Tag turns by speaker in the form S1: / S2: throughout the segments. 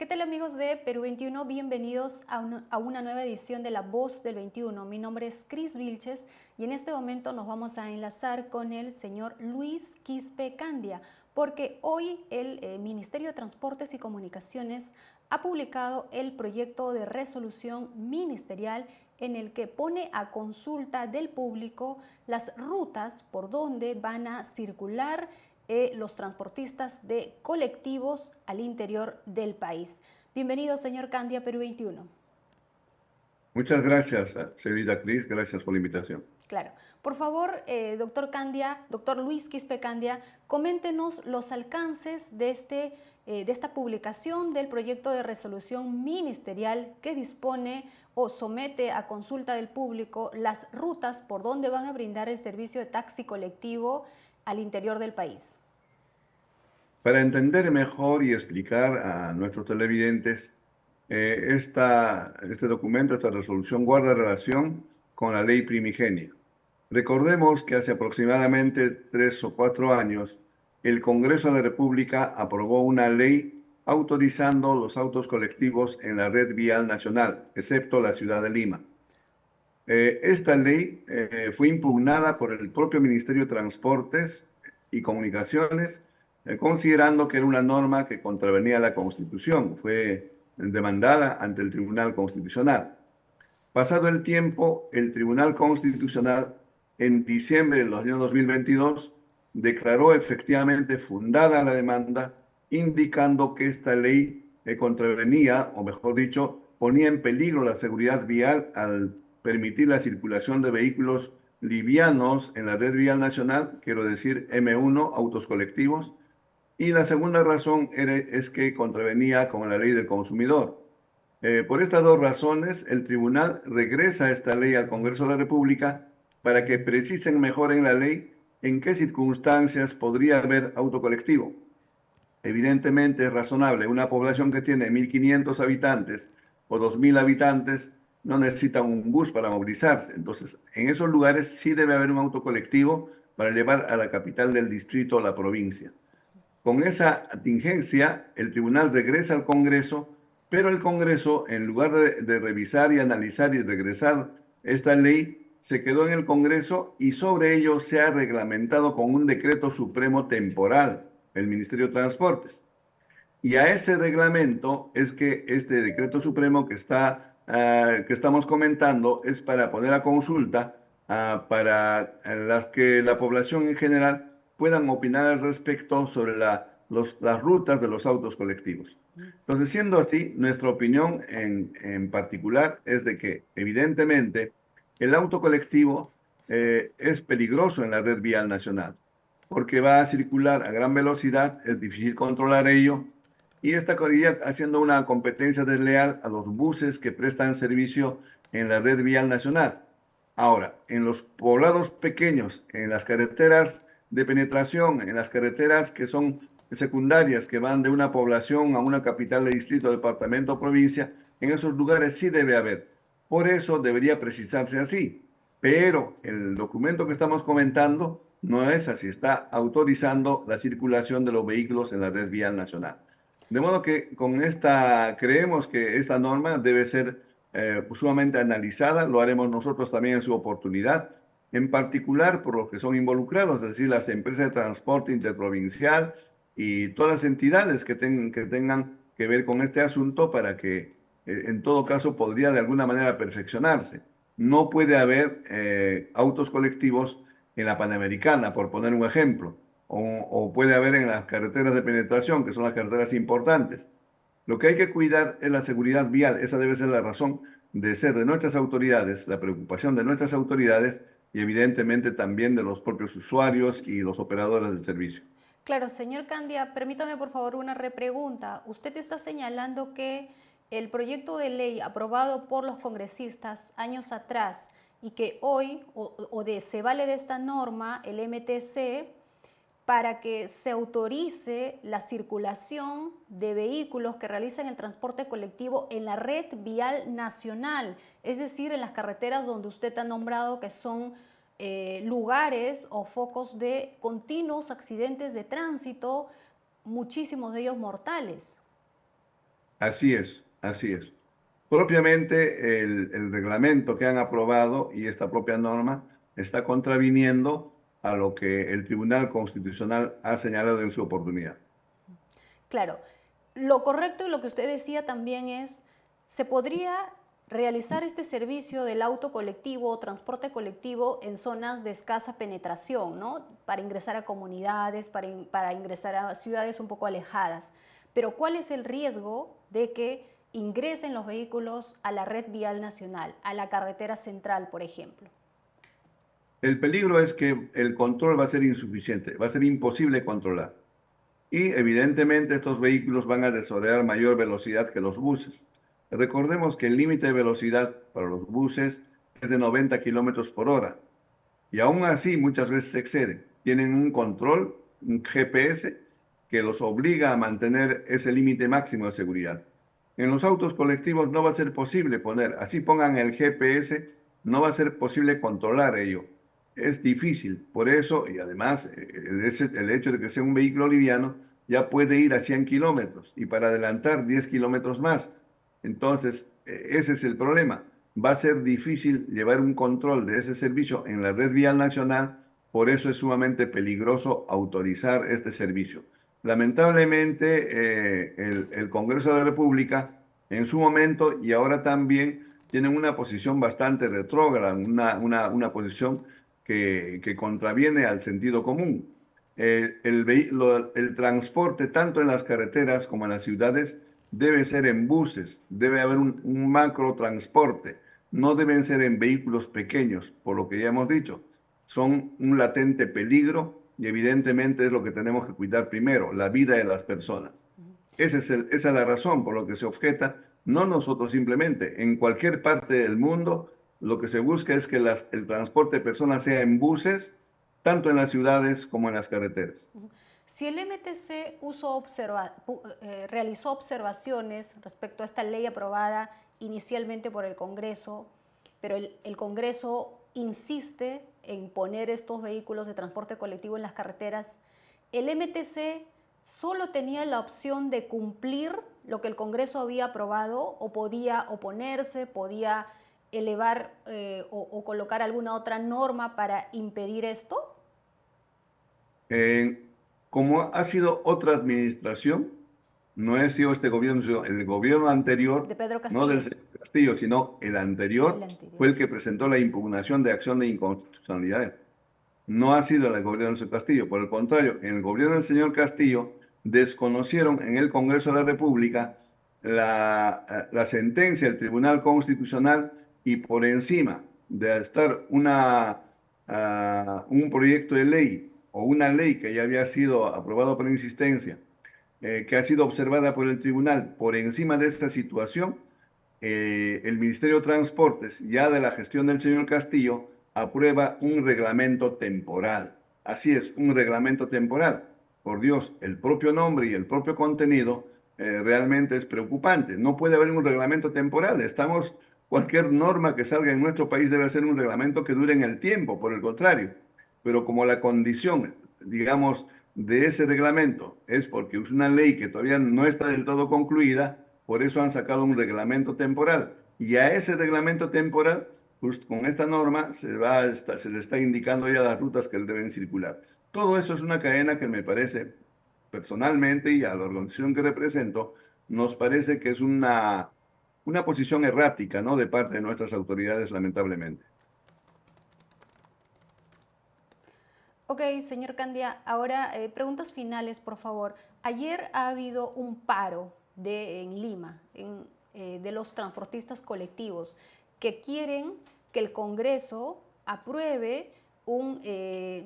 S1: ¿Qué tal amigos de Perú 21? Bienvenidos a una nueva edición de La Voz del 21. Mi nombre es Cris Vilches y en este momento nos vamos a enlazar con el señor Luis Quispe Candia, porque hoy el Ministerio de Transportes y Comunicaciones ha publicado el proyecto de resolución ministerial en el que pone a consulta del público las rutas por donde van a circular los transportistas de colectivos al interior del país. Bienvenido, señor Candia, Perú 21.
S2: Muchas gracias, señorita Cris, gracias por la invitación.
S1: Claro. Por favor, doctor Candia, doctor Luis Quispe Candia, coméntenos los alcances de esta publicación del proyecto de resolución ministerial que dispone o somete a consulta del público las rutas por donde van a brindar el servicio de taxi colectivo al interior del país.
S2: Para entender mejor y explicar a nuestros televidentes, este documento, esta resolución guarda relación con la ley primigenia. Recordemos que hace aproximadamente 3 o 4 años, el Congreso de la República aprobó una ley autorizando los autos colectivos en la red vial nacional, excepto la ciudad de Lima. Esta ley fue impugnada por el propio Ministerio de Transportes y Comunicaciones, considerando que era una norma que contravenía la Constitución. Fue demandada ante el Tribunal Constitucional. Pasado el tiempo, el Tribunal Constitucional, en diciembre del año 2022, declaró efectivamente fundada la demanda, indicando que esta ley contravenía, o mejor dicho, ponía en peligro la seguridad vial al permitir la circulación de vehículos livianos en la red vial nacional, quiero decir M1, autos colectivos, y la segunda razón es que contravenía con la ley del consumidor. Por estas dos razones, el tribunal regresa esta ley al Congreso de la República para que precisen mejor en la ley en qué circunstancias podría haber auto colectivo. Evidentemente es razonable, una población que tiene 1.500 habitantes o 2.000 habitantes no necesita un bus para movilizarse. Entonces, en esos lugares sí debe haber un auto colectivo para llevar a la capital del distrito o la provincia. Con esa contingencia, el tribunal regresa al Congreso, pero el Congreso, en lugar de revisar y analizar y regresar esta ley, se quedó en el Congreso y sobre ello se ha reglamentado con un decreto supremo temporal, el Ministerio de Transportes. Y a ese reglamento es que este decreto supremo que estamos comentando es para poner a consulta para las que la población en general puedan opinar al respecto sobre las rutas de los autos colectivos. Entonces, siendo así, nuestra opinión en particular es de que evidentemente el auto colectivo es peligroso en la red vial nacional porque va a circular a gran velocidad, es difícil controlar ello y estaría haciendo una competencia desleal a los buses que prestan servicio en la red vial nacional. Ahora, en los poblados pequeños, en las carreteras de penetración, en las carreteras que son secundarias, que van de una población a una capital de distrito, departamento o provincia, en esos lugares sí debe haber. Por eso debería precisarse así. Pero el documento que estamos comentando no es así, está autorizando la circulación de los vehículos en la red vial nacional. De modo que creemos que esta norma debe ser sumamente analizada, lo haremos nosotros también en su oportunidad, en particular por los que son involucrados, es decir, las empresas de transporte interprovincial y todas las entidades que tengan que ver con este asunto para que en todo caso podría de alguna manera perfeccionarse. No puede haber autos colectivos en la Panamericana, por poner un ejemplo, o puede haber en las carreteras de penetración, que son las carreteras importantes. Lo que hay que cuidar es la seguridad vial, esa debe ser la razón de ser de nuestras autoridades, la preocupación de nuestras autoridades y evidentemente también de los propios usuarios y los operadores del servicio.
S1: Claro, señor Candia, permítame por favor una repregunta. Usted está señalando que el proyecto de ley aprobado por los congresistas años atrás y que hoy se vale de esta norma, el MTC, para que se autorice la circulación de vehículos que realicen el transporte colectivo en la red vial nacional, es decir, en las carreteras donde usted ha nombrado que son lugares o focos de continuos accidentes de tránsito, muchísimos de ellos mortales.
S2: Así es, así es. Propiamente el reglamento que han aprobado y esta propia norma está contraviniendo a lo que el Tribunal Constitucional ha señalado en su oportunidad.
S1: Claro, lo correcto y lo que usted decía también es, se podría realizar este servicio del auto colectivo o transporte colectivo en zonas de escasa penetración, ¿no? Para ingresar a comunidades, para ingresar a ciudades un poco alejadas. Pero ¿cuál es el riesgo de que ingresen los vehículos a la red vial nacional, a la carretera central, por ejemplo?
S2: El peligro es que el control va a ser insuficiente, va a ser imposible controlar. Y evidentemente estos vehículos van a desarrollar mayor velocidad que los buses. Recordemos que el límite de velocidad para los buses es de 90 kilómetros por hora. Y aún así muchas veces se exceden. Tienen un control, un GPS, que los obliga a mantener ese límite máximo de seguridad. En los autos colectivos no va a ser posible poner, así pongan el GPS, no va a ser posible controlar ello. Es difícil. Por eso, y además, el hecho de que sea un vehículo liviano ya puede ir a 100 kilómetros y para adelantar 10 kilómetros más. Entonces, ese es el problema. Va a ser difícil llevar un control de ese servicio en la red vial nacional, por eso es sumamente peligroso autorizar este servicio. Lamentablemente, el Congreso de la República, en su momento y ahora también, tienen una posición bastante retrógrada, una posición que contraviene al sentido común. El transporte, tanto en las carreteras como en las ciudades, debe ser en buses, debe haber un macro transporte, no deben ser en vehículos pequeños, por lo que ya hemos dicho. Son un latente peligro y evidentemente es lo que tenemos que cuidar primero, la vida de las personas. Esa es la razón por la que se objeta, no nosotros simplemente, en cualquier parte del mundo, lo que se busca es que el transporte de personas sea en buses, tanto en las ciudades como en las carreteras.
S1: Si el MTC realizó observaciones respecto a esta ley aprobada inicialmente por el Congreso, pero el Congreso insiste en poner estos vehículos de transporte colectivo en las carreteras, el MTC solo tenía la opción de cumplir lo que el Congreso había aprobado o podía oponerse, podía elevar o colocar alguna otra norma para impedir esto.
S2: Eh, Como ha sido otra administración, no ha sido este gobierno, sino el gobierno anterior,
S1: De Pedro
S2: no del
S1: Castillo.
S2: señor Castillo, sino el
S1: El
S2: anterior,
S1: anterior.
S2: fue el que presentó la impugnación de acción de inconstitucionalidad. No ha sido el gobierno del señor Castillo, por el contrario, en el gobierno del señor Castillo desconocieron en el Congreso de la República la sentencia del Tribunal Constitucional y por encima de estar un proyecto de ley o una ley que ya había sido aprobado por insistencia, que ha sido observada por el tribunal, por encima de esta situación, el Ministerio de Transportes, ya de la gestión del señor Castillo, aprueba un reglamento temporal. Así es, un reglamento temporal. Por Dios, el propio nombre y el propio contenido realmente es preocupante. No puede haber un reglamento temporal. Cualquier norma que salga en nuestro país debe ser un reglamento que dure en el tiempo, por el contrario. Pero como la condición, digamos, de ese reglamento es porque es una ley que todavía no está del todo concluida, por eso han sacado un reglamento temporal. Y a ese reglamento temporal, pues con esta norma se le está indicando ya las rutas que deben circular. Todo eso es una cadena que me parece, personalmente y a la organización que represento, nos parece que es una posición errática, ¿no? De parte de nuestras autoridades, lamentablemente.
S1: Ok, señor Candia, ahora preguntas finales, por favor. Ayer ha habido un paro en Lima de los transportistas colectivos que quieren que el Congreso apruebe un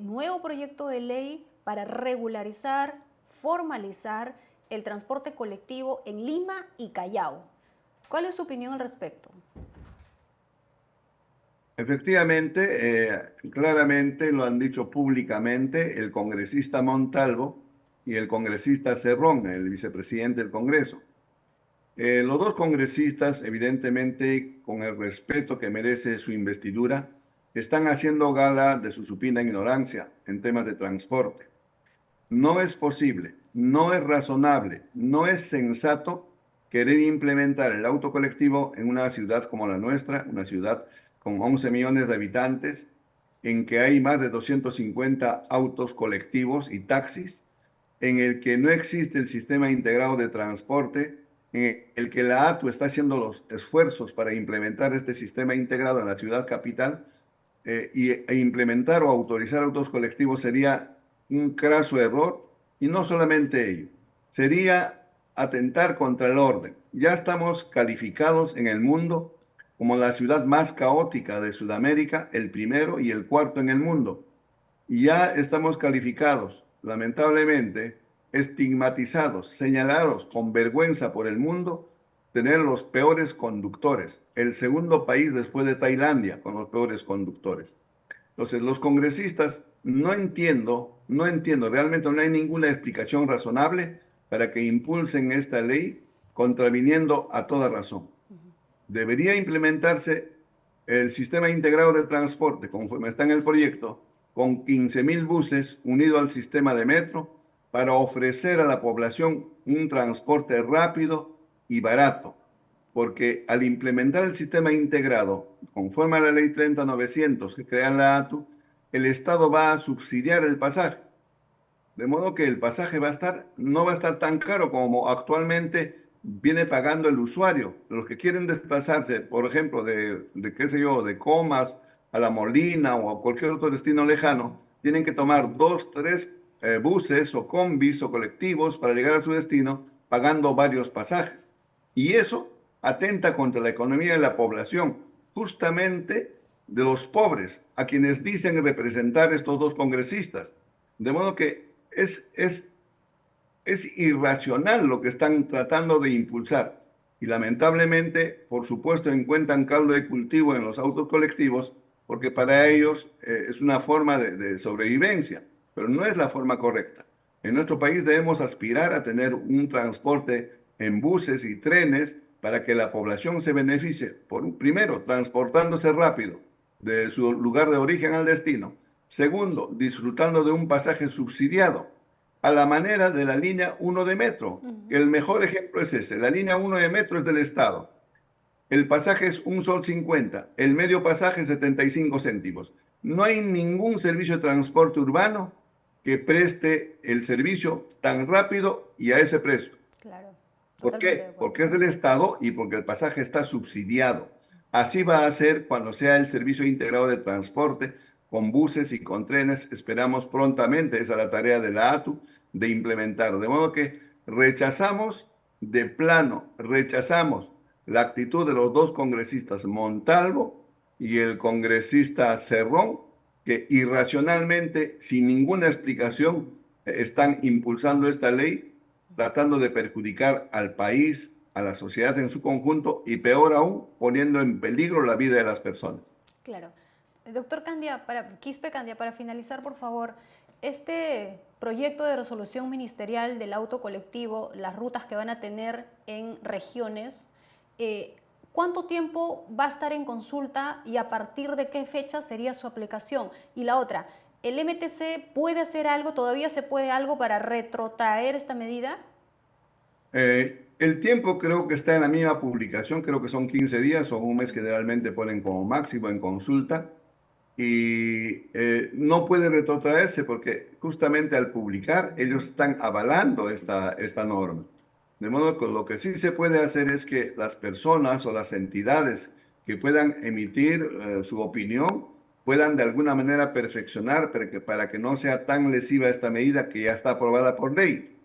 S1: nuevo proyecto de ley para regularizar, formalizar el transporte colectivo en Lima y Callao. ¿Cuál es su opinión al respecto?
S2: Efectivamente, claramente lo han dicho públicamente el congresista Montalvo y el congresista Cerrón, el vicepresidente del Congreso. Los dos congresistas, evidentemente, con el respeto que merece su investidura, están haciendo gala de su supina ignorancia en temas de transporte. No es posible, no es razonable, no es sensato querer implementar el auto colectivo en una ciudad como la nuestra, una ciudad con 11 millones de habitantes, en que hay más de 250 autos colectivos y taxis, en el que no existe el sistema integrado de transporte, en el que la ATU está haciendo los esfuerzos para implementar este sistema integrado en la ciudad capital, e implementar o autorizar autos colectivos sería un craso error, y no solamente ello, sería atentar contra el orden. Ya estamos calificados en el mundo como la ciudad más caótica de Sudamérica, el primero y el cuarto en el mundo. Y ya estamos calificados, lamentablemente, estigmatizados, señalados con vergüenza por el mundo, tener los peores conductores, el segundo país después de Tailandia con los peores conductores. Entonces, los congresistas, no entiendo, realmente no hay ninguna explicación razonable para que impulsen esta ley contraviniendo a toda razón. Debería implementarse el sistema integrado de transporte, conforme está en el proyecto, con 15.000 buses unidos al sistema de metro para ofrecer a la población un transporte rápido y barato. Porque al implementar el sistema integrado, conforme a la ley 30.900 que crea la ATU, el Estado va a subsidiar el pasaje. De modo que el pasaje no va a estar tan caro como actualmente viene pagando el usuario. Los que quieren desplazarse, por ejemplo, qué sé yo, de Comas a La Molina o a cualquier otro destino lejano, tienen que tomar 2, 3 buses o combis o colectivos para llegar a su destino pagando varios pasajes. Y eso atenta contra la economía de la población, justamente de los pobres, a quienes dicen representar estos dos congresistas. De modo que es irracional lo que están tratando de impulsar. Y lamentablemente, por supuesto, encuentran caldo de cultivo en los autos colectivos, porque para ellos es una forma de sobrevivencia, pero no es la forma correcta. En nuestro país debemos aspirar a tener un transporte en buses y trenes para que la población se beneficie, primero, transportándose rápido de su lugar de origen al destino. Segundo, disfrutando de un pasaje subsidiado, a la manera de la línea 1 de metro. El mejor ejemplo es ese. La línea 1 de metro es del Estado. El pasaje es 1,50 sol, el medio pasaje 75 céntimos. No hay ningún servicio de transporte urbano que preste el servicio tan rápido y a ese precio.
S1: Claro,
S2: ¿Por
S1: totalmente de
S2: qué?
S1: acuerdo.
S2: Porque es del Estado y porque el pasaje está subsidiado. Así va a ser cuando sea el servicio integrado de transporte con buses y con trenes. Esperamos prontamente, esa es la tarea de la ATU, de implementar. De modo que rechazamos de plano, rechazamos la actitud de los dos congresistas Montalvo y el congresista Cerrón, que irracionalmente, sin ninguna explicación, están impulsando esta ley tratando de perjudicar al país, a la sociedad en su conjunto y peor aún, poniendo en peligro la vida de las personas.
S1: Claro. Doctor Candia, Quispe Candia, para finalizar, por favor, este proyecto de resolución ministerial del auto colectivo, las rutas que van a tener en regiones, ¿cuánto tiempo va a estar en consulta y a partir de qué fecha sería su aplicación? Y la otra, ¿el MTC puede hacer algo, todavía se puede algo para retrotraer esta medida?
S2: El tiempo creo que está en la misma publicación, creo que son 15 días o un mes que generalmente ponen como máximo en consulta, y no puede retrotraerse porque justamente al publicar ellos están avalando esta norma. De modo que lo que sí se puede hacer es que las personas o las entidades que puedan emitir su opinión puedan de alguna manera perfeccionar para que no sea tan lesiva esta medida que ya está aprobada por ley.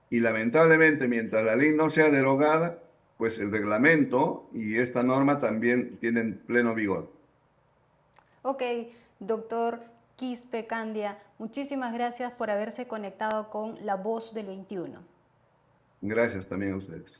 S2: Y lamentablemente, mientras la ley no sea derogada, pues el reglamento y esta norma también tienen pleno vigor.
S1: Ok, doctor Quispe Candia, muchísimas gracias por haberse conectado con La Voz del 21.
S2: Gracias también a ustedes.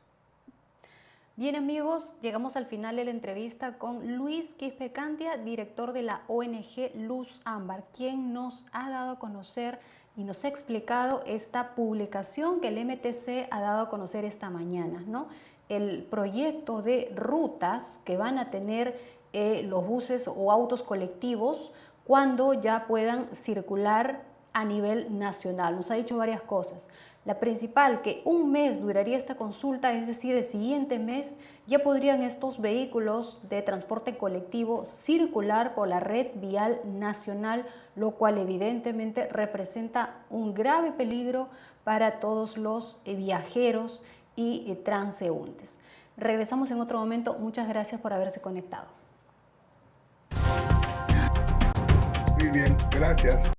S1: Bien amigos, llegamos al final de la entrevista con Luis Quispe Candia, director de la ONG Luz Ámbar, quien nos ha dado a conocer y nos ha explicado esta publicación que el MTC ha dado a conocer esta mañana, ¿no? El proyecto de rutas que van a tener los buses o autos colectivos cuando ya puedan circular a nivel nacional. Nos ha dicho varias cosas. La principal, que un mes duraría esta consulta, es decir, el siguiente mes ya podrían estos vehículos de transporte colectivo circular por la red vial nacional, lo cual evidentemente representa un grave peligro para todos los viajeros y transeúntes. Regresamos en otro momento. Muchas gracias por haberse conectado.
S2: Muy bien, gracias.